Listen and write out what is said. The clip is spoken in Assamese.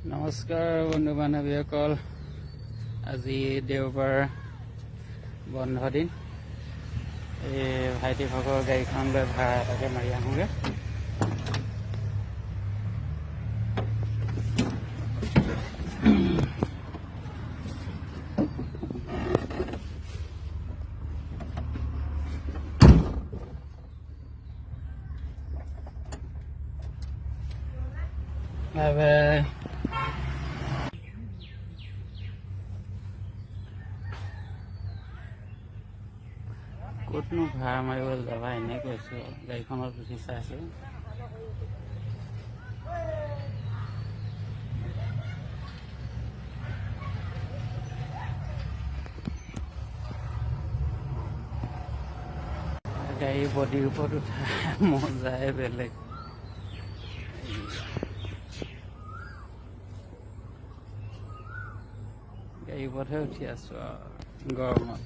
নমস্কাৰ বন্ধু বান্ধৱীসকল, আজি দেওবাৰ বন্ধ দিন। এই ভাইটিভাগৰ গাড়ীখন লৈ ভাড়া এটাকে মাৰি আহোঁগৈ। Bye bye. ক'তনো ভাড়া মাৰিবলৈ যাবা, এনেই কৈছোঁ। গাড়ীখনত উঠি চাইছোঁ। গাড়ী বডিৰ ওপৰত উঠা মজাই বেলেগ। গাড়ীৰ ওপৰতহে উঠি আছোঁ আৰু গৰমত।